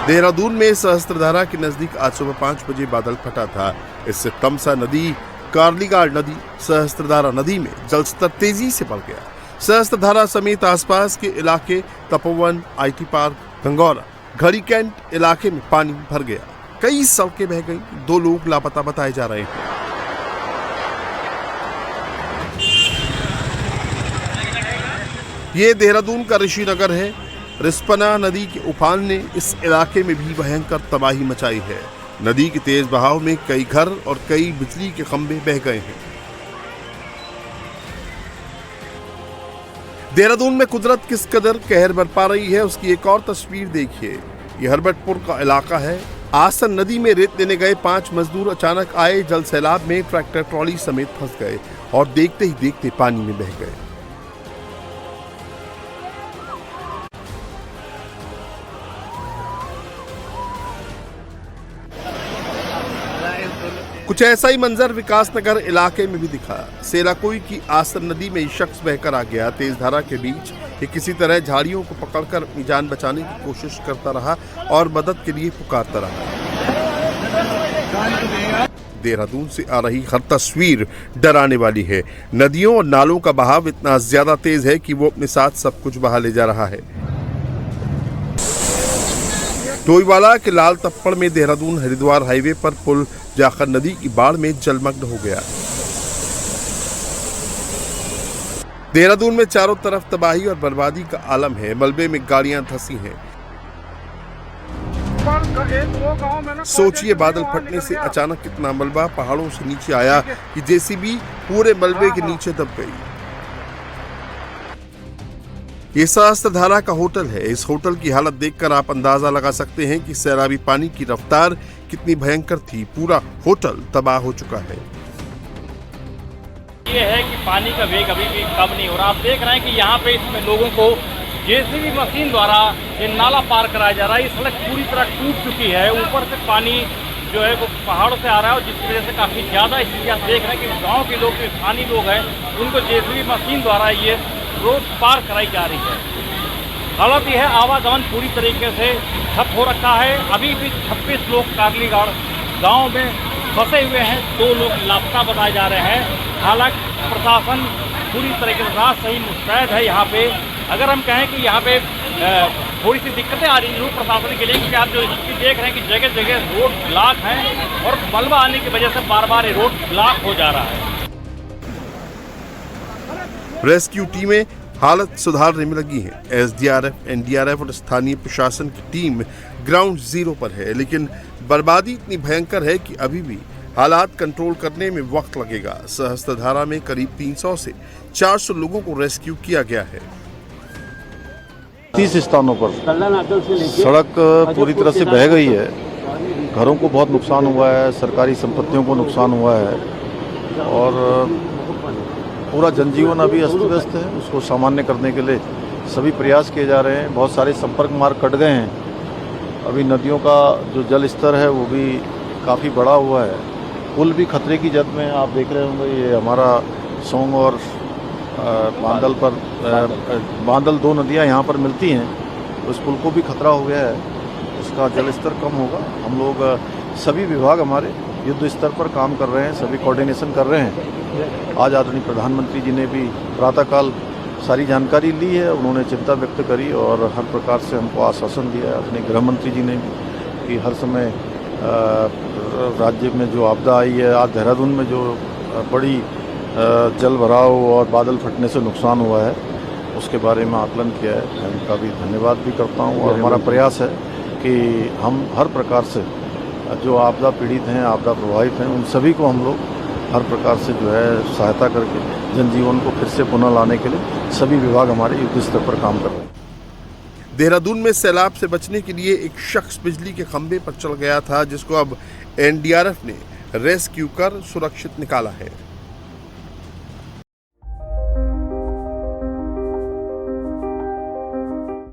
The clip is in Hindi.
देहरादून में सहस्त्रधारा के नजदीक आज सुबह 5 बजे बादल फटा था। इससे तमसा नदी, कार्लीघाट नदी, सहस्त्रधारा नदी में जलस्तर तेजी से बढ़ गया। सहस्त्रधारा समेत आसपास के इलाके तपोवन, IT पार्क, गंगौरा, घड़ी कैंट इलाके में पानी भर गया। कई सड़कें बह गईं। 2 लोग लापता बताए जा रहे हैं। ये देहरादून का ऋषिनगर है। रिस्पना नदी के उफान ने इस इलाके में भी भयंकर तबाही मचाई है। नदी के तेज बहाव में कई घर और कई बिजली के खंभे बह गए हैं। देहरादून में कुदरत किस कदर कहर बरपा रही है, उसकी एक और तस्वीर देखिए। यह हरबटपुर का इलाका है। आसन नदी में रेत लेने गए 5 मजदूर अचानक आए जल सैलाब में ट्रैक्टर ट्रॉली समेत फंस गए और देखते ही देखते पानी में बह गए। कुछ ऐसा ही मंजर विकासनगर इलाके में भी दिखा। सेलाकुई की आसन नदी में शख्स बहकर आ गया। तेज धारा के बीच ये किसी तरह झाड़ियों को पकड़कर अपनी जान बचाने की कोशिश करता रहा और मदद के लिए पुकारता रहा। देहरादून से आ रही हर तस्वीर डराने वाली है। नदियों और नालों का बहाव इतना ज्यादा तेज है कि वो अपने साथ सब कुछ बहा ले जा रहा है। डोईवाला के लाल तप्पड़ में देहरादून हरिद्वार हाईवे पर पुल जाखर नदी की बाढ़ में जलमग्न हो गया। देहरादून में चारों तरफ तबाही और बर्बादी का आलम है। मलबे में गाड़ियां धंसी हैं। सोचिए, बादल फटने से अचानक कितना मलबा पहाड़ों से नीचे आया कि जेसीबी पूरे मलबे के नीचे दब गई। ये सहस्त्रधारा का होटल है। इस होटल की हालत देखकर आप अंदाजा लगा सकते हैं कि सैलाबी पानी की रफ्तार कितनी भयंकर थी। पूरा होटल तबाह हो चुका है। ये है कि पानी का वेग अभी भी कम नहीं हो रहा। आप देख रहे हैं कि यहाँ पे इसमें लोगों को जेसीबी मशीन द्वारा ये नाला पार कराया जा रहा है। ये सड़क पूरी तरह टूट चुकी है। ऊपर से पानी जो है वो पहाड़ों से आ रहा है और जिसकी वजह से काफ़ी ज़्यादा स्थिति आप देख रहे हैं कि गाँव के लोग, जो स्थानीय लोग हैं, उनको जेसीबी मशीन द्वारा ये रोड पार कराई जा रही है। हालात यह है, आवागमन पूरी तरीके से ठप हो रखा है। अभी भी 26 लोग कार्लीघाट गांव में फंसे हुए हैं। 2 लोग लापता बताए जा रहे हैं। हालांकि प्रशासन पूरी तरीके से रात सही मुस्तैद है यहाँ पे। अगर हम कहें कि यहाँ पे थोड़ी सी दिक्कतें आ रही हैं प्रशासन के लिए, क्योंकि आप जो स्थिति देख रहे हैं कि जगह जगह रोड ब्लॉक हैं और मलबा आने की वजह से बार बार ये रोड ब्लॉक हो जा रहा है। रेस्क्यू टीमें हालत सुधारने में लगी हैं। SDRF, NDRF और स्थानीय प्रशासन की टीम ग्राउंड जीरो पर है, लेकिन बर्बादी इतनी भयंकर है कि अभी भी हालात कंट्रोल करने में वक्त लगेगा। सहस्त्रधारा में करीब 300 से 400 लोगों को रेस्क्यू किया गया है। 30 स्थानों पर सड़क पूरी तरह से बह गई है। घरों को बहुत नुकसान हुआ है, सरकारी संपत्तियों को नुकसान हुआ है और पूरा जनजीवन अभी अस्त व्यस्त है। उसको सामान्य करने के लिए सभी प्रयास किए जा रहे हैं। बहुत सारे संपर्क मार्ग कट गए हैं। अभी नदियों का जो जल स्तर है वो भी काफ़ी बढ़ा हुआ है। पुल भी खतरे की जद में, आप देख रहे होंगे। ये हमारा सोंग और बांदल पर बांदल 2 नदियाँ यहाँ पर मिलती हैं। उस पुल को भी खतरा हो गया है। उसका जल स्तर कम होगा। हम लोग सभी विभाग हमारे युद्ध स्तर पर काम कर रहे हैं, सभी कोऑर्डिनेशन कर रहे हैं। आज आदरणीय प्रधानमंत्री जी ने भी प्रातःकाल सारी जानकारी ली है। उन्होंने चिंता व्यक्त करी और हर प्रकार से हमको आश्वासन दिया है। अपने गृह मंत्री जी ने भी कि हर समय राज्य में जो आपदा आई है, आज देहरादून में जो बड़ी जल भराव और बादल फटने से नुकसान हुआ है, उसके बारे में आकलन किया है। मैं उनका भी धन्यवाद भी करता हूँ और हमारा प्रयास है कि हम हर प्रकार से जो आपदा पीड़ित हैं, आपदा प्रभावित हैं, उन सभी को हम लोग हर प्रकार से जो है सहायता करके जनजीवन को फिर से पुनः लाने के लिए सभी विभाग हमारे युद्ध स्तर पर काम कर रहे हैं। देहरादून में सैलाब से बचने के लिए एक शख्स बिजली के खंभे पर चढ़ गया था, जिसको अब NDRF ने रेस्क्यू कर सुरक्षित निकाला है।